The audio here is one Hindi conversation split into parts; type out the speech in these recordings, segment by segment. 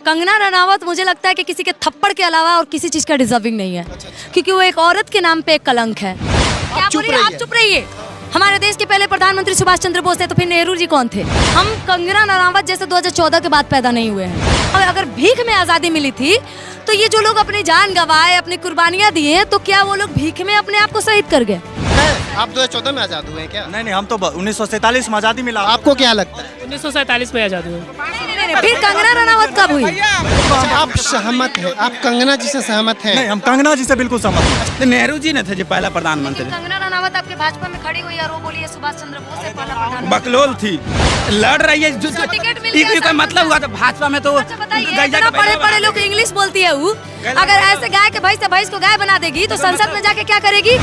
कंगना रनावत मुझे लगता है कि किसी के थप्पड़ के अलावा और किसी चीज का डिजर्विंग नहीं है, क्योंकि वो एक औरत के नाम पे एक कलंक है। क्या बोलिए, आप चुप रहिए। हमारे देश के पहले प्रधानमंत्री सुभाष चंद्र बोस थे, तो फिर नेहरू जी कौन थे? हम कंगना रनावत जैसे 2014 के बाद पैदा नहीं हुए हैं। और अगर भीख में आज़ादी मिली थी, तो ये जो लोग अपनी जान गंवाए, अपनी कुर्बानियां दिए, तो क्या वो लोग भीख में अपने आप को शहीद कर गए? आप 2014 में आजाद हुए हैं क्या? नहीं, हम तो 1947 में आज़ादी मिला। आपको क्या लगता है? 1947 में आजाद हुए। फिर कंगना रनावत कब हुई? आप सहमत हैं? आप कंगना जी से सहमत हैं? नहीं, हम कंगना जी से बिल्कुल सहमत हैं। नेहरू जी ने थे जो पहला प्रधानमंत्री। कंगना रनावत आपके भाजपा में खड़ी हुई और वो बोली है सुभाष चंद्र बोस से पहला प्रधानमंत्री। बकलोल थी, लड़ रही है। टिकट मिल गया, कोई मतलब हुआ तो भाजपा में तो अच्छा बताइए, इतना बड़े लोग इंग्लिश बोलती है वो, अगर ऐसे गाय के भैंस को गाय बना देगी तो संसद में जाके क्या करेगी?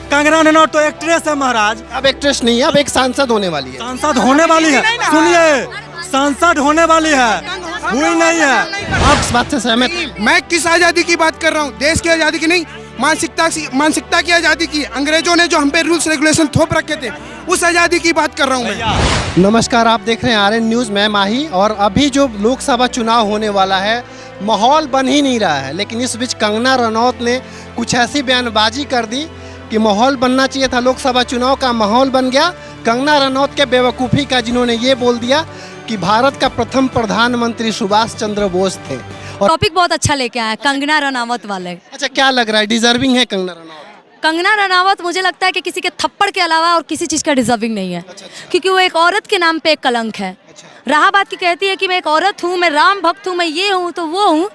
कंगना रनौत तो एक्ट्रेस है महाराज। अब एक्ट्रेस नहीं है, अब एक सांसद होने वाली है। सांसद होने वाली है, सुनिए, सांसद होने वाली है, हुई नहीं है। आप इस बात से सहमत हैं? मैं किस आज़ादी की बात कर रहा हूँ? देश की आज़ादी की नहीं, मानसिकता की आज़ादी की। अंग्रेजों ने जो हम पे रूल्स रेगुलेशन थोप रखे थे, उस आज़ादी की बात कर रहा हूँ मैं। नमस्कार, आप देख रहे हैं आरएन न्यूज़। मैं माही। और अभी जो लोकसभा चुनाव होने वाला है, माहौल बन ही नहीं रहा है, लेकिन इस बीच कंगना रनौत ने कुछ ऐसी बयानबाजी कर दी कि माहौल बनना चाहिए था, लोकसभा चुनाव का माहौल बन गया। कंगना रनौत के बेवकूफ़ी का, जिन्होंने ये बोल दिया कि भारत का प्रथम प्रधानमंत्री सुभाष चंद्र बोस थे। और टॉपिक बहुत अच्छा लेके आया कंगना रनावत वाले। अच्छा, क्या लग रहा है, डिजर्विंग है कंगना रनौत? कंगना रनावत मुझे लगता है कि किसी के थप्पड़ के अलावा और किसी चीज का डिजर्विंग नहीं है, क्योंकि वो एक औरत के नाम पे एक कलंक है। रहा बात की कहती है कि मैं एक औरत हूँ, मैं राम भक्त हूँ, मैं ये हूँ तो वो हूँ।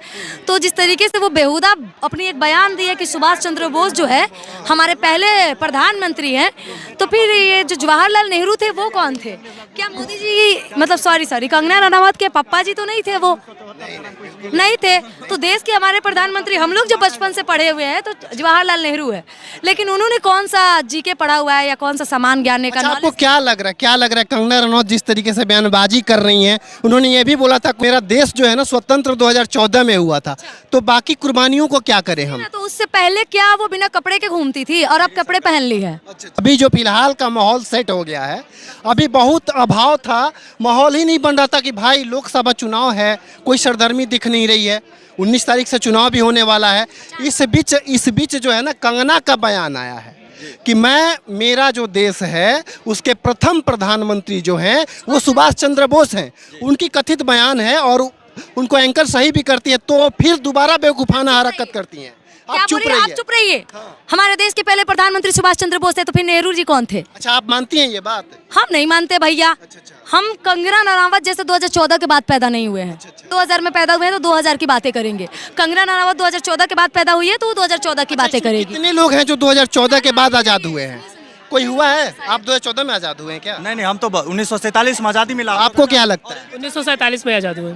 तो जिस तरीके से वो बेहुदा अपनी एक बयान दी है कि सुभाष चंद्र बोस जो है हमारे पहले प्रधानमंत्री हैं, तो फिर ये जो जवाहरलाल नेहरू थे वो कौन थे? क्या मोदी जी, मतलब सॉरी कंगना रनावत के पापा जी तो नहीं थे? वो नहीं थे। तो देश के हमारे प्रधानमंत्री हम लोग जो बचपन से पढ़े हुए हैं तो जवाहरलाल नेहरू है, लेकिन उन्होंने कौन सा जीके पढ़ा हुआ है या कौन सा सामान ज्ञान का? अच्छा, आपको क्या लग रहा है कंगना रनौत जिस तरीके से बयानबाजी कर रही हैं? उन्होंने ये भी बोला था मेरा देश जो है ना स्वतंत्र 2014 में हुआ था, तो बाकी कुर्बानियों को क्या करें हम? तो उससे पहले क्या वो बिना कपड़े के घूमती थी और अब कपड़े पहन ली है? अभी जो फिलहाल का माहौल सेट हो गया है, अभी बहुत अभाव था, माहौल ही नहीं बन रहा था कि भाई लोकसभा चुनाव है, कोई सरगर्मी दिख नहीं रही है। 19 तारीख से चुनाव भी होने वाला है। इस बीच जो है ना, कंगना का बयान आया है कि मेरा जो देश है उसके प्रथम प्रधानमंत्री जो हैं वो सुभाष चंद्र बोस हैं। उनकी कथित बयान है और उनको एंकर सही भी करती है, तो फिर दोबारा बेवकूफाना हरकत करती हैं। आप चुप रहिए। हमारे देश के पहले प्रधानमंत्री सुभाष चंद्र बोस थे, तो फिर नेहरू जी कौन थे? अच्छा, आप मानती हैं ये बात? हम नहीं मानते भैया। अच्छा। हम कंगना रनावत जैसे 2014 के बाद पैदा नहीं हुए हैं। 2000 में पैदा हुए हैं तो 2000 की बातें करेंगे। कंगना रनावत 2014 के बाद पैदा हुई है तो वो 2014 की बातें करेगी। कितने लोग हैं जो 2014 के बाद आजाद हुए हैं? कोई हुआ है? आप 2014 में आजाद हुए हैं क्या? नहीं, हम तो 1947 में आज़ादी मिला। आपको क्या लगता है? 1947 में आजाद हुए।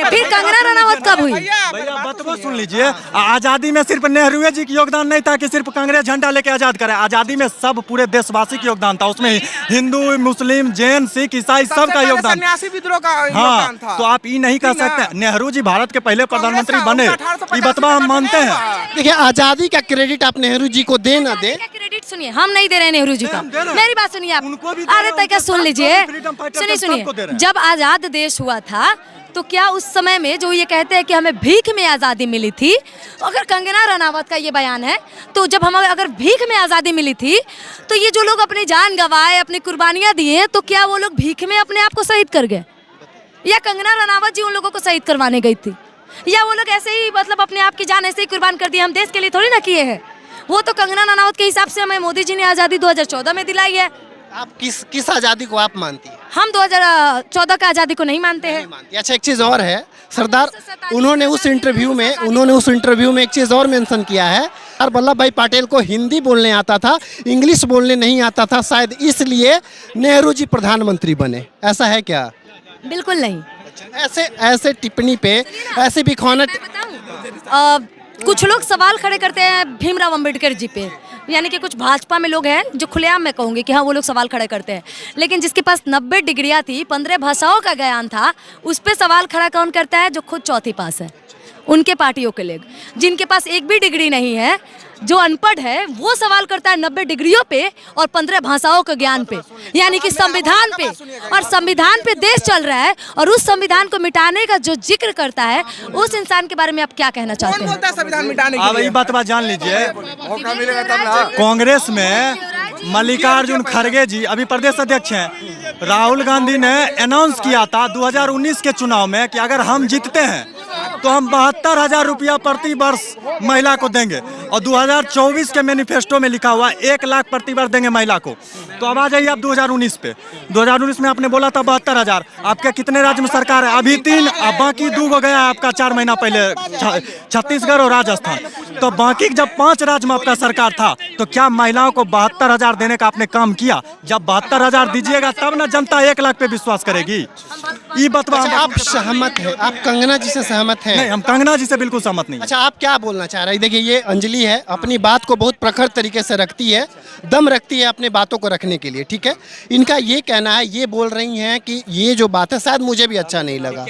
फिर कंगना रनावत कब हुई? भैया बात को सुन लीजिए, आज़ादी में सिर्फ नेहरू जी की योगदान नहीं था कि सिर्फ कांग्रेस झंडा लेके आजाद करे। आज़ादी में सब पूरे देशवासी की योगदान था, उसमें हिंदू, मुस्लिम, जैन, सिख, ईसाई सबका योगदान। सन्यासी विद्रोह का हाँ, योगदान था। तो आप ये नहीं कह सकते नेहरू जी भारत के पहले प्रधानमंत्री बने, ये बतवा हम मानते हैं। देखिए, आजादी का क्रेडिट आप नेहरू जी को दे ना दे, क्रेडिट सुनिए, हम नहीं दे रहे हैं नेहरू जी का। मेरी बात सुनिए आप। अरे तक सुन लीजिए, सुनिए, जब आजाद देश हुआ था तो क्या उस समय में जो ये कहते हैं कि हमें भीख में आज़ादी मिली थी, अगर कंगना रनावत का ये बयान है, तो जब हमें अगर भीख में आज़ादी मिली थी, तो ये जो लोग अपनी जान गंवाए, अपनी कुर्बानियां दिए, तो क्या वो लोग भीख में अपने आप को शहीद कर गए? या कंगना रनावत जी उन लोगों को शहीद करवाने गई थी? या वो लोग ऐसे ही मतलब अपने आप की जान ऐसे ही कुर्बान कर दी? हम देश के लिए थोड़ी ना किए हैं। वो तो कंगना रनावत के हिसाब से हमें मोदी जी ने आज़ादी 2014 में दिलाई है। आप किस आजादी को आप मानती हैं? हम 2014 का आज़ादी को नहीं मानते हैं। अच्छा, एक चीज़ और है सरदार, उन्होंने उस इंटरव्यू में एक चीज़ और मेंशन किया है। सरदार वल्लभ भाई पटेल को हिंदी बोलने आता था, इंग्लिश बोलने नहीं आता था, शायद इसलिए नेहरू जी प्रधानमंत्री बने। ऐसा है क्या? बिल्कुल नहीं। ऐसे टिप्पणी पे ऐसे भी खाना। कुछ लोग सवाल खड़े करते हैं भीमराव अंबेडकर जी पे, यानी कि कुछ भाजपा में लोग हैं जो खुलेआम मैं कहूँगी कि हाँ वो लोग सवाल खड़े करते हैं, लेकिन जिसके पास 90 डिग्रियाँ थी, 15 भाषाओं का ज्ञान था, उस पर सवाल खड़ा कौन करता है? जो खुद चौथी पास है, उनके पार्टियों के लोग। जिनके पास एक भी डिग्री नहीं है, जो अनपढ़ है वो सवाल करता है 90 डिग्रियों पे और 15 भाषाओं के ज्ञान पे, यानी कि संविधान पे। और संविधान पे देश चल रहा है और उस संविधान को मिटाने का जो जिक्र करता है, उस इंसान के बारे में आप क्या कहना चाहते हैं? संविधान मिटाने अब ये बात जान लीजिए, कांग्रेस में मल्लिकार्जुन खड़गे जी अभी प्रदेश अध्यक्ष हैं। राहुल गांधी ने अनाउंस किया था 2019 के चुनाव में कि अगर हम जीतते हैं तो हम 72,000 रुपया प्रति वर्ष महिला को देंगे, और 2024 के मैनिफेस्टो में लिखा हुआ 1 लाख प्रति वर्ष देंगे महिला को। तो अब आ जाइए आप 2019 पे। 2019 में आपने बोला था 72,000। आपके कितने राज्य में सरकार है? अभी 3, अब बाकी 2 हो गया आपका 4 महीना पहले, छत्तीसगढ़ और राजस्थान। तो बाकी जब 5 राज्य में आपका सरकार था तो क्या महिलाओं को 72,000 देने का आपने काम किया? जब 72,000 दीजिएगा तब ना जनता 1 लाख पे विश्वास करेगी। ये बतवा। आप सहमत है? आप कंगना जी से सहमत हैं? नहीं, हम कंगना जी से बिल्कुल सहमत नहीं। अच्छा, आप क्या बोलना चाह रहे हैं? देखिए, ये अंजलि है, अपनी बात को बहुत प्रखर तरीके से रखती है, दम रखती है अपने बातों को रखने के लिए, ठीक है। इनका ये कहना है, ये बोल रही हैं कि ये जो बात है, शायद मुझे भी अच्छा नहीं लगा,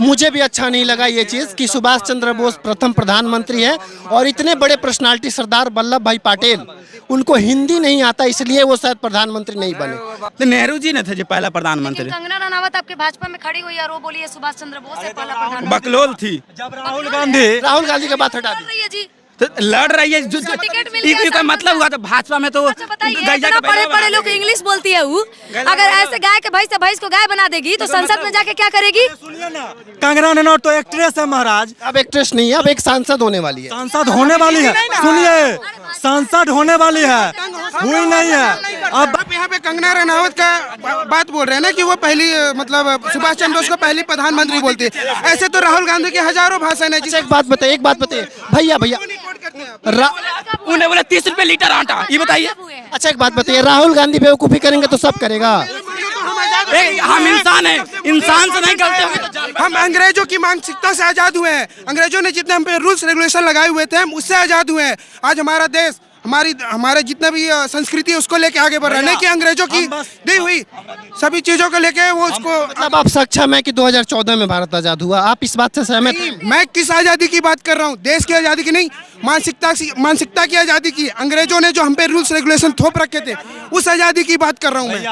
मुझे भी अच्छा नहीं लगा ये चीज़ कि सुभाष चंद्र बोस प्रथम प्रधानमंत्री है और इतने बड़े पर्सनालिटी सरदार वल्लभ भाई पटेल, उनको हिंदी नहीं आता, इसलिए वो शायद प्रधानमंत्री नहीं बने। तो नेहरू जी ने थे जो पहला प्रधानमंत्री। कंगना रनावत आपके भाजपा में खड़ी हुई और वो बोली है सुभाष चंद्र बोस है पहला प्रधानमंत्री। बकलोल थी। जब राहुल गांधी की बात हटा दी, रही है जी, तो लड़ रही है, का मतलब हुआ तो भाजपा में तो अच्छा बताइए, इतना पढ़े लोग इंग्लिश बोलती है वो, अगर ऐसे गाय के भैंस से भैंस को गाय बना देगी तो संसद में जाके क्या करेगी? सुनिए ना, कंगना रनौत तो एक्ट्रेस है महाराज। अब एक्ट्रेस नहीं है, अब एक सांसद होने वाली है। सांसद होने वाली है, सुनिए, सांसद होने वाली है, हुई नहीं है। अब आप यहाँ पे कंगना रनावत का बात बोल रहे हैं ना कि वो पहली, मतलब सुभाष चंद्र बोस को पहली प्रधानमंत्री बोलती है। ऐसे तो राहुल गांधी के हजारों भाषण है। अच्छा, एक बात बताइए भैया उन्हें बोला 30 रुपए लीटर आटा, ये बताइए। अच्छा, एक बात बताइए, राहुल गांधी बेवकूफी करेंगे तो सब करेगा। हम इंसान हैं, इंसान से नहीं गलती होगी तो हम अंग्रेजों की मानसिकता से आजाद हुए हैं। अंग्रेजों ने जितने हम पे रूल्स रेगुलेशन लगाए हुए थे, हम उससे आजाद हुए हैं। आज हमारा देश, हमारे जितना भी संस्कृति है उसको लेके आगे बढ़ रहा है, नहीं कि अंग्रेजों की दी हुई सभी चीजों को लेके वो उसको। मतलब आप सक्षम है कि 2014 में भारत आजाद हुआ? आप इस बात से सहमत हैं? मैं किस आजादी की बात कर रहा हूँ? देश की आजादी की नहीं, मानसिकता की आजादी की। अंग्रेजों ने जो हम पे रूल्स रेगुलेशन थोप रखे थे, उस आजादी की बात कर रहा हूँ मैं।